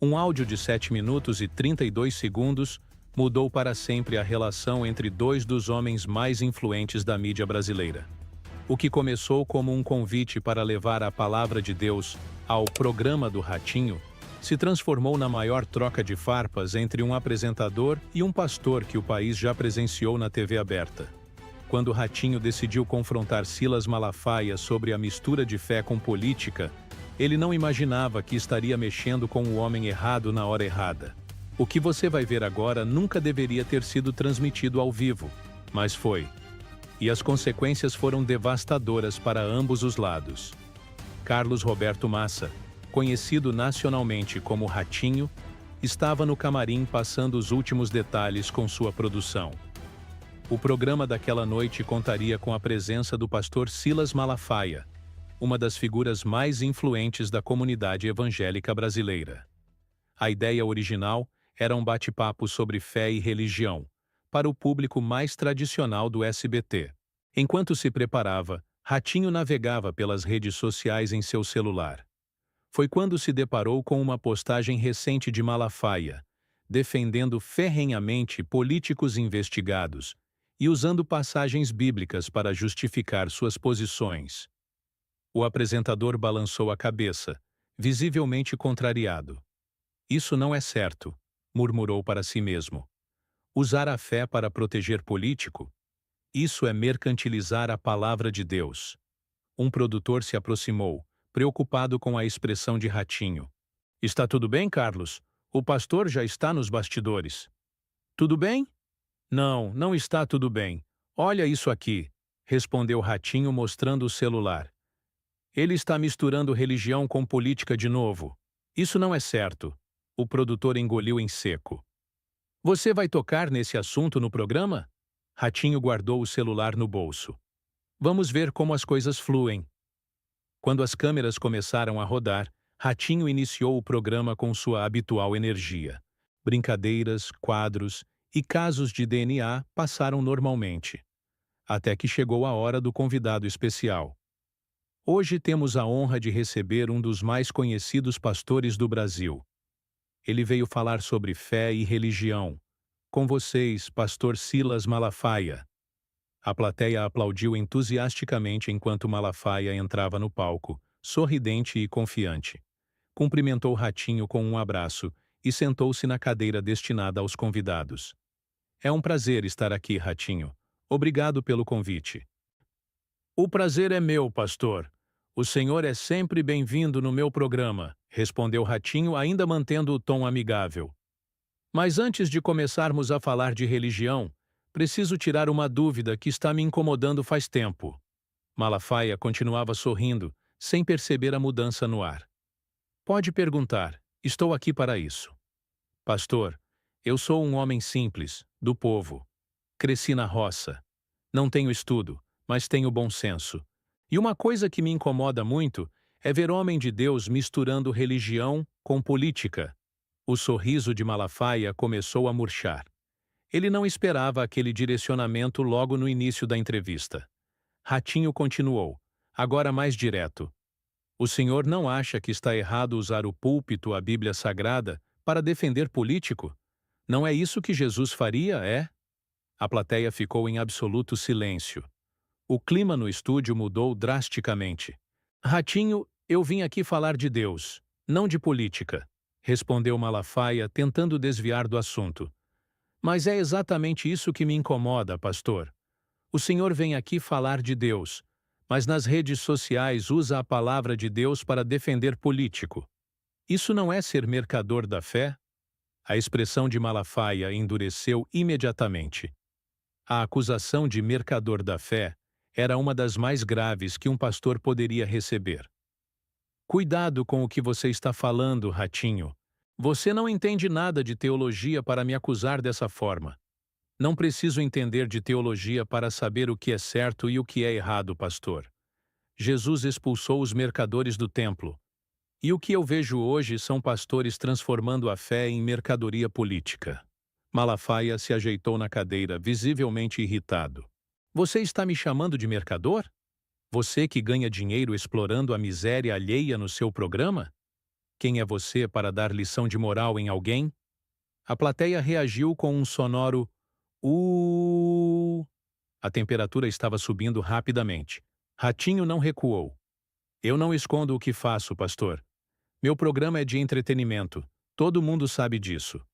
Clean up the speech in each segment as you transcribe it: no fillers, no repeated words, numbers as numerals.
Um áudio de 7 minutos e 32 segundos mudou para sempre a relação entre dois dos homens mais influentes da mídia brasileira. O que começou como um convite para levar a palavra de Deus ao programa do Ratinho se transformou na maior troca de farpas entre um apresentador e um pastor que o país já presenciou na TV aberta. Quando Ratinho decidiu confrontar Silas Malafaia sobre a mistura de fé com política, ele não imaginava que estaria mexendo com o homem errado na hora errada. O que você vai ver agora nunca deveria ter sido transmitido ao vivo, mas foi. E as consequências foram devastadoras para ambos os lados. Carlos Roberto Massa, conhecido nacionalmente como Ratinho, estava no camarim passando os últimos detalhes com sua produção. O programa daquela noite contaria com a presença do pastor Silas Malafaia, uma das figuras mais influentes da comunidade evangélica brasileira. A ideia original era um bate-papo sobre fé e religião, para o público mais tradicional do SBT. Enquanto se preparava, Ratinho navegava pelas redes sociais em seu celular. Foi quando se deparou com uma postagem recente de Malafaia, defendendo ferrenhamente políticos investigados e usando passagens bíblicas para justificar suas posições. O apresentador balançou a cabeça, visivelmente contrariado. "Isso não é certo", murmurou para si mesmo. "Usar a fé para proteger político? Isso é mercantilizar a palavra de Deus." Um produtor se aproximou, preocupado com a expressão de Ratinho. "Está tudo bem, Carlos? O pastor já está nos bastidores." "Tudo bem?" "Não, não está tudo bem. Olha isso aqui", respondeu Ratinho mostrando o celular. "Ele está misturando religião com política de novo. Isso não é certo." O produtor engoliu em seco. "Você vai tocar nesse assunto no programa?" Ratinho guardou o celular no bolso. "Vamos ver como as coisas fluem." Quando as câmeras começaram a rodar, Ratinho iniciou o programa com sua habitual energia. Brincadeiras, quadros e casos de DNA passaram normalmente. Até que chegou a hora do convidado especial. Hoje temos a honra de receber um dos mais conhecidos pastores do Brasil. Ele veio falar sobre fé e religião. Com vocês, pastor Silas Malafaia. A plateia aplaudiu entusiasticamente enquanto Malafaia entrava no palco, sorridente e confiante. Cumprimentou Ratinho com um abraço e sentou-se na cadeira destinada aos convidados. "É um prazer estar aqui, Ratinho. Obrigado pelo convite." "O prazer é meu, pastor. O senhor é sempre bem-vindo no meu programa", respondeu Ratinho, ainda mantendo o tom amigável. "Mas antes de começarmos a falar de religião, preciso tirar uma dúvida que está me incomodando faz tempo." Malafaia continuava sorrindo, sem perceber a mudança no ar. "Pode perguntar, estou aqui para isso." "Pastor, eu sou um homem simples, do povo. Cresci na roça. Não tenho estudo, mas tenho bom senso. E uma coisa que me incomoda muito é ver homem de Deus misturando religião com política." O sorriso de Malafaia começou a murchar. Ele não esperava aquele direcionamento logo no início da entrevista. Ratinho continuou, agora mais direto. "O senhor não acha que está errado usar o púlpito, a Bíblia Sagrada, para defender político? Não é isso que Jesus faria, é?" A plateia ficou em absoluto silêncio. O clima no estúdio mudou drasticamente. "Ratinho, eu vim aqui falar de Deus, não de política", respondeu Malafaia, tentando desviar do assunto. "Mas é exatamente isso que me incomoda, pastor. O senhor vem aqui falar de Deus, mas nas redes sociais usa a palavra de Deus para defender político. Isso não é ser mercador da fé?" A expressão de Malafaia endureceu imediatamente. A acusação de mercador da fé era uma das mais graves que um pastor poderia receber. "Cuidado com o que você está falando, Ratinho. Você não entende nada de teologia para me acusar dessa forma." "Não preciso entender de teologia para saber o que é certo e o que é errado, pastor. Jesus expulsou os mercadores do templo. E o que eu vejo hoje são pastores transformando a fé em mercadoria política." Malafaia se ajeitou na cadeira, visivelmente irritado. "Você está me chamando de mercador? Você que ganha dinheiro explorando a miséria alheia no seu programa?" Quem é você para dar lição de moral em alguém? A plateia reagiu com um sonoro A temperatura estava subindo rapidamente. Ratinho não recuou. Eu não escondo o que faço, pastor. Meu programa é de entretenimento. Todo mundo sabe disso.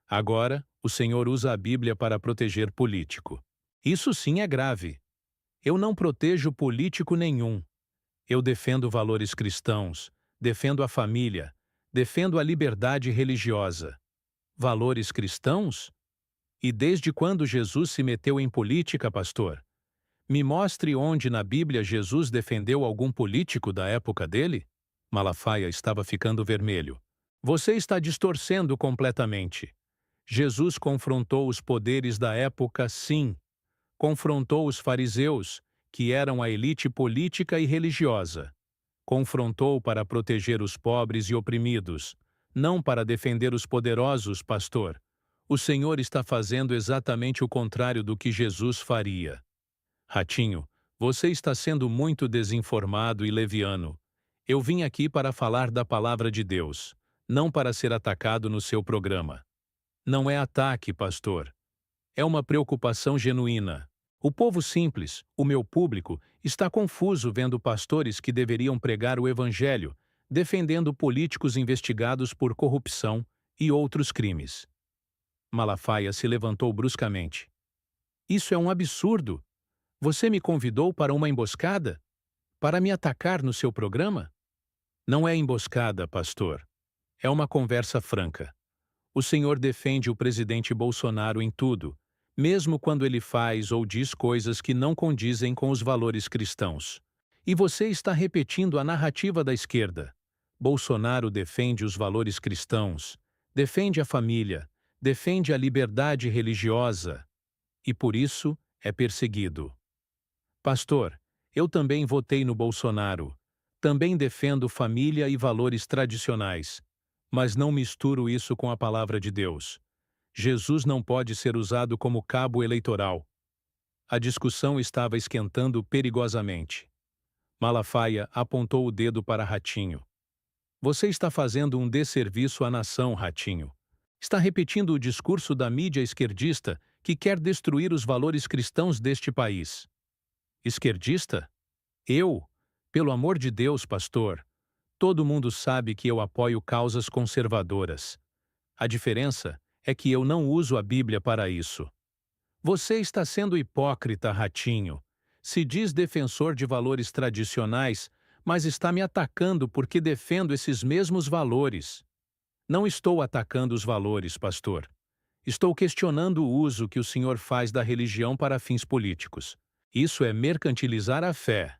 Agora, o senhor usa a Bíblia para proteger político. Isso sim é grave. Eu não protejo político nenhum. Eu defendo valores cristãos, defendo a família, defendo a liberdade religiosa. Valores cristãos? E desde quando Jesus se meteu em política, pastor? Me mostre onde na Bíblia Jesus defendeu algum político da época dele? Malafaia estava ficando vermelho. Você está distorcendo completamente. Jesus confrontou os poderes da época, sim. Confrontou os fariseus, que eram a elite política e religiosa. Confrontou para proteger os pobres e oprimidos, não para defender os poderosos, pastor. O Senhor está fazendo exatamente o contrário do que Jesus faria. Ratinho, você está sendo muito desinformado e leviano. Eu vim aqui para falar da palavra de Deus, não para ser atacado no seu programa. Não é ataque, pastor. É uma preocupação genuína. O povo simples, o meu público, está confuso vendo pastores que deveriam pregar o evangelho, defendendo políticos investigados por corrupção e outros crimes. Malafaia se levantou bruscamente. Isso é um absurdo. Você me convidou para uma emboscada? Para me atacar no seu programa? Não é emboscada, pastor. É uma conversa franca. O senhor defende o presidente Bolsonaro em tudo, mesmo quando ele faz ou diz coisas que não condizem com os valores cristãos. E você está repetindo a narrativa da esquerda. Bolsonaro defende os valores cristãos, defende a família, defende a liberdade religiosa. E por isso é perseguido. Pastor, eu também votei no Bolsonaro. Também defendo família e valores tradicionais. Mas não misturo isso com a palavra de Deus. Jesus não pode ser usado como cabo eleitoral. A discussão estava esquentando perigosamente. Malafaia apontou o dedo para Ratinho. Você está fazendo um desserviço à nação, Ratinho. Está repetindo o discurso da mídia esquerdista que quer destruir os valores cristãos deste país. Esquerdista? Eu? Pelo amor de Deus, pastor. Todo mundo sabe que eu apoio causas conservadoras. A diferença é que eu não uso a Bíblia para isso. Você está sendo hipócrita, Ratinho. Se diz defensor de valores tradicionais, mas está me atacando porque defendo esses mesmos valores. Não estou atacando os valores, pastor. Estou questionando o uso que o senhor faz da religião para fins políticos. Isso é mercantilizar a fé.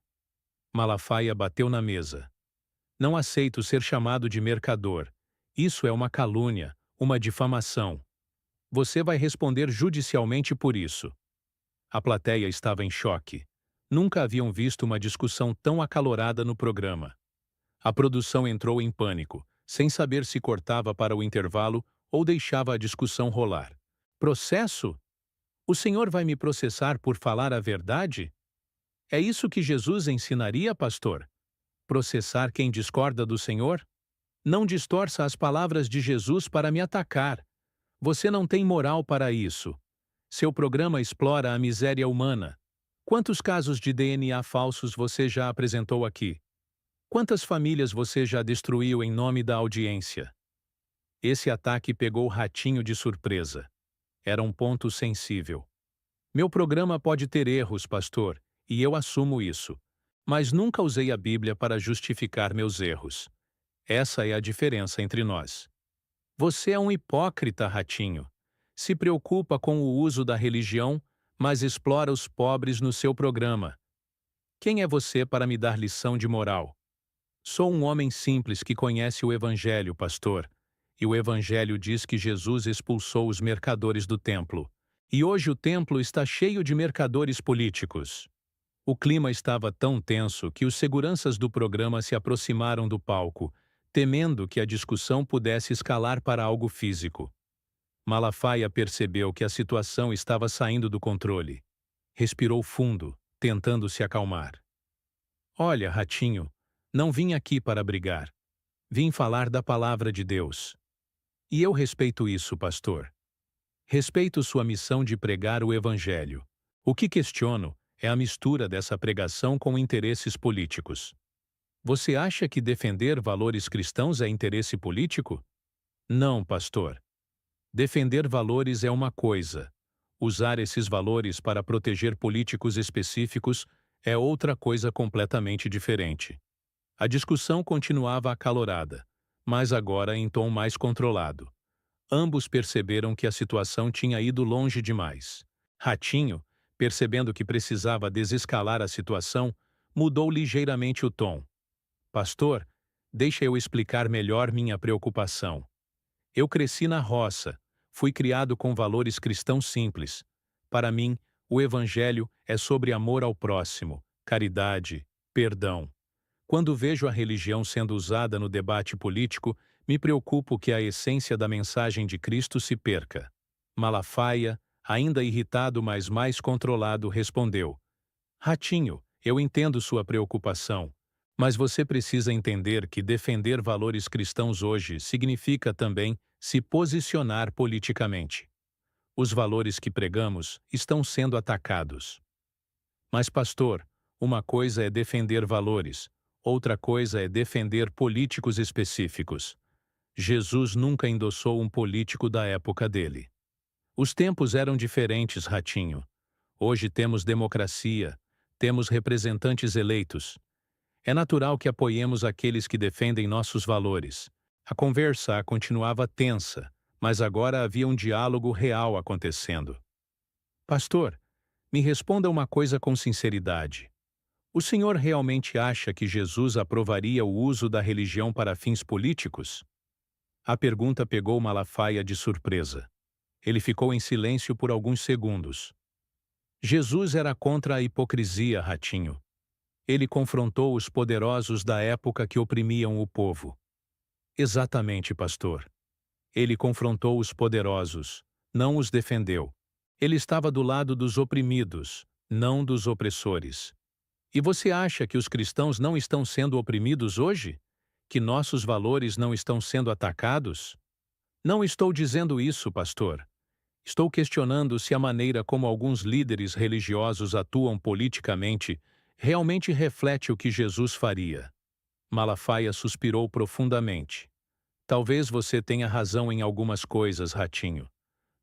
Malafaia bateu na mesa. Não aceito ser chamado de mercador. Isso é uma calúnia, uma difamação. Você vai responder judicialmente por isso. A plateia estava em choque. Nunca haviam visto uma discussão tão acalorada no programa. A produção entrou em pânico, sem saber se cortava para o intervalo ou deixava a discussão rolar. Processo? O senhor vai me processar por falar a verdade? É isso que Jesus ensinaria, pastor? Processar quem discorda do Senhor? Não distorça as palavras de Jesus para me atacar. Você não tem moral para isso. Seu programa explora a miséria humana. Quantos casos de DNA falsos você já apresentou aqui? Quantas famílias você já destruiu em nome da audiência? Esse ataque pegou Ratinho de surpresa. Era um ponto sensível. Meu programa pode ter erros, pastor, e eu assumo isso. Mas nunca usei a Bíblia para justificar meus erros. Essa é a diferença entre nós. Você é um hipócrita, Ratinho. Se preocupa com o uso da religião, mas explora os pobres no seu programa. Quem é você para me dar lição de moral? Sou um homem simples que conhece o Evangelho, pastor. E o Evangelho diz que Jesus expulsou os mercadores do templo. E hoje o templo está cheio de mercadores políticos. O clima estava tão tenso que os seguranças do programa se aproximaram do palco, temendo que a discussão pudesse escalar para algo físico. Malafaia percebeu que a situação estava saindo do controle. Respirou fundo, tentando se acalmar. Olha, Ratinho, não vim aqui para brigar. Vim falar da palavra de Deus. E eu respeito isso, pastor. Respeito sua missão de pregar o Evangelho. O que questiono é a mistura dessa pregação com interesses políticos. Você acha que defender valores cristãos é interesse político? Não, pastor. Defender valores é uma coisa. Usar esses valores para proteger políticos específicos é outra coisa completamente diferente. A discussão continuava acalorada, mas agora em tom mais controlado. Ambos perceberam que a situação tinha ido longe demais. Ratinho, percebendo que precisava desescalar a situação, mudou ligeiramente o tom. Pastor, deixa eu explicar melhor minha preocupação. Eu cresci na roça, fui criado com valores cristãos simples. Para mim, o Evangelho é sobre amor ao próximo, caridade, perdão. Quando vejo a religião sendo usada no debate político, me preocupo que a essência da mensagem de Cristo se perca. Malafaia, ainda irritado, mas mais controlado, respondeu: Ratinho, eu entendo sua preocupação, mas você precisa entender que defender valores cristãos hoje significa também se posicionar politicamente. Os valores que pregamos estão sendo atacados. Mas, pastor, uma coisa é defender valores, outra coisa é defender políticos específicos. Jesus nunca endossou um político da época dele. Os tempos eram diferentes, Ratinho. Hoje temos democracia, temos representantes eleitos. É natural que apoiemos aqueles que defendem nossos valores. A conversa continuava tensa, mas agora havia um diálogo real acontecendo. Pastor, me responda uma coisa com sinceridade. O senhor realmente acha que Jesus aprovaria o uso da religião para fins políticos? A pergunta pegou Malafaia de surpresa. Ele ficou em silêncio por alguns segundos. Jesus era contra a hipocrisia, Ratinho. Ele confrontou os poderosos da época que oprimiam o povo. Exatamente, pastor. Ele confrontou os poderosos, não os defendeu. Ele estava do lado dos oprimidos, não dos opressores. E você acha que os cristãos não estão sendo oprimidos hoje? Que nossos valores não estão sendo atacados? Não estou dizendo isso, pastor. Estou questionando se a maneira como alguns líderes religiosos atuam politicamente realmente reflete o que Jesus faria. Malafaia suspirou profundamente. Talvez você tenha razão em algumas coisas, Ratinho.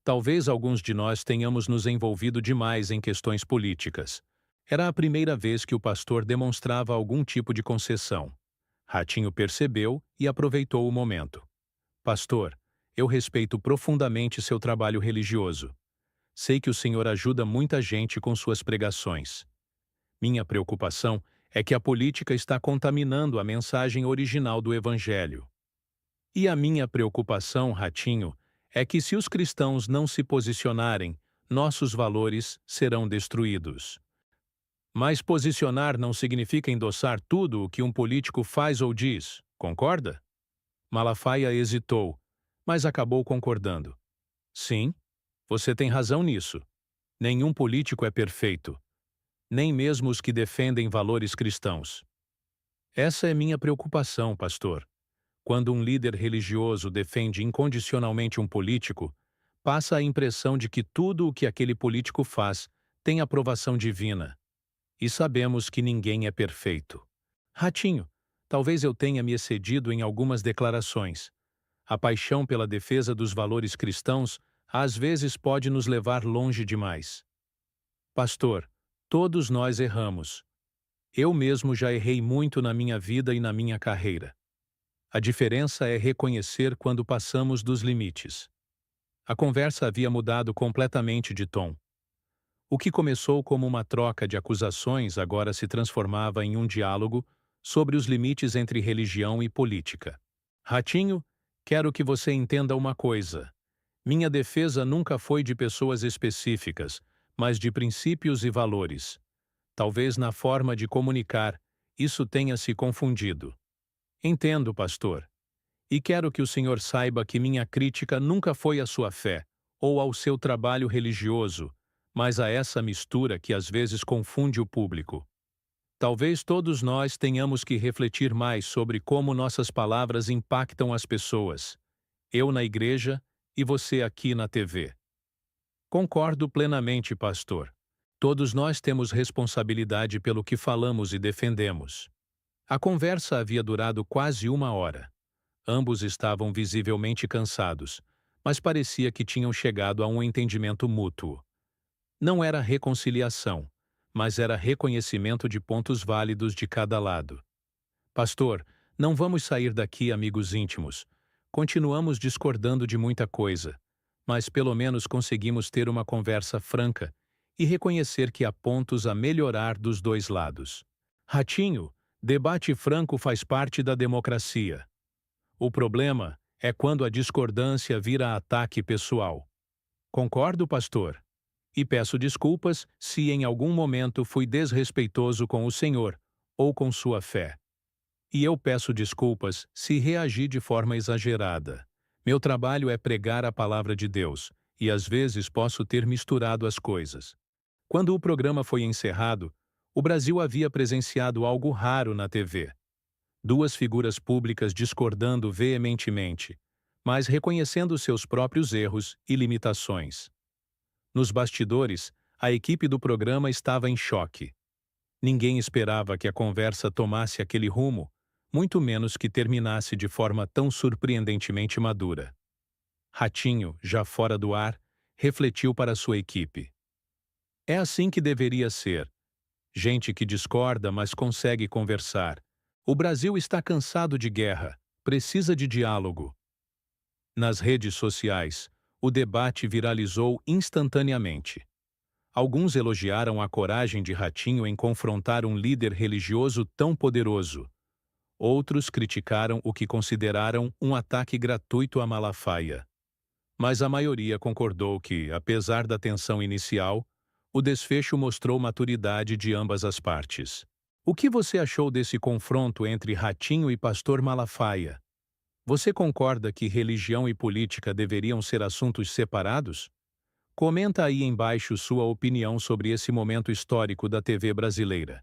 Talvez alguns de nós tenhamos nos envolvido demais em questões políticas. Era a primeira vez que o pastor demonstrava algum tipo de concessão. Ratinho percebeu e aproveitou o momento. Pastor, eu respeito profundamente seu trabalho religioso. Sei que o senhor ajuda muita gente com suas pregações. Minha preocupação é que a política está contaminando a mensagem original do Evangelho. E a minha preocupação, Ratinho, é que se os cristãos não se posicionarem, nossos valores serão destruídos. Mas posicionar não significa endossar tudo o que um político faz ou diz, concorda? Malafaia hesitou, mas acabou concordando. Sim, você tem razão nisso. Nenhum político é perfeito. Nem mesmo os que defendem valores cristãos. Essa é minha preocupação, pastor. Quando um líder religioso defende incondicionalmente um político, passa a impressão de que tudo o que aquele político faz tem aprovação divina. E sabemos que ninguém é perfeito. Ratinho, talvez eu tenha me excedido em algumas declarações. A paixão pela defesa dos valores cristãos às vezes pode nos levar longe demais. Pastor, todos nós erramos. Eu mesmo já errei muito na minha vida e na minha carreira. A diferença é reconhecer quando passamos dos limites. A conversa havia mudado completamente de tom. O que começou como uma troca de acusações agora se transformava em um diálogo sobre os limites entre religião e política. Ratinho, quero que você entenda uma coisa. Minha defesa nunca foi de pessoas específicas, mas de princípios e valores. Talvez na forma de comunicar, isso tenha se confundido. Entendo, pastor. E quero que o senhor saiba que minha crítica nunca foi à sua fé, ou ao seu trabalho religioso, mas a essa mistura que às vezes confunde o público. Talvez todos nós tenhamos que refletir mais sobre como nossas palavras impactam as pessoas. Eu na igreja e você aqui na TV. Concordo plenamente, pastor. Todos nós temos responsabilidade pelo que falamos e defendemos. A conversa havia durado quase 1 hora. Ambos estavam visivelmente cansados, mas parecia que tinham chegado a um entendimento mútuo. Não era reconciliação, mas era reconhecimento de pontos válidos de cada lado. Pastor, não vamos sair daqui amigos íntimos. Continuamos discordando de muita coisa, mas pelo menos conseguimos ter uma conversa franca e reconhecer que há pontos a melhorar dos dois lados. Ratinho, debate franco faz parte da democracia. O problema é quando a discordância vira ataque pessoal. Concordo, pastor? E peço desculpas se em algum momento fui desrespeitoso com o Senhor ou com sua fé. E eu peço desculpas se reagi de forma exagerada. Meu trabalho é pregar a palavra de Deus, e às vezes posso ter misturado as coisas. Quando o programa foi encerrado, o Brasil havia presenciado algo raro na TV. Duas figuras públicas discordando veementemente, mas reconhecendo seus próprios erros e limitações. Nos bastidores, a equipe do programa estava em choque. Ninguém esperava que a conversa tomasse aquele rumo, muito menos que terminasse de forma tão surpreendentemente madura. Ratinho, já fora do ar, refletiu para sua equipe. É assim que deveria ser. Gente que discorda, mas consegue conversar. O Brasil está cansado de guerra, precisa de diálogo. Nas redes sociais, o debate viralizou instantaneamente. Alguns elogiaram a coragem de Ratinho em confrontar um líder religioso tão poderoso. Outros criticaram o que consideraram um ataque gratuito a Malafaia. Mas a maioria concordou que, apesar da tensão inicial, o desfecho mostrou maturidade de ambas as partes. O que você achou desse confronto entre Ratinho e Pastor Malafaia? Você concorda que religião e política deveriam ser assuntos separados? Comenta aí embaixo sua opinião sobre esse momento histórico da TV brasileira.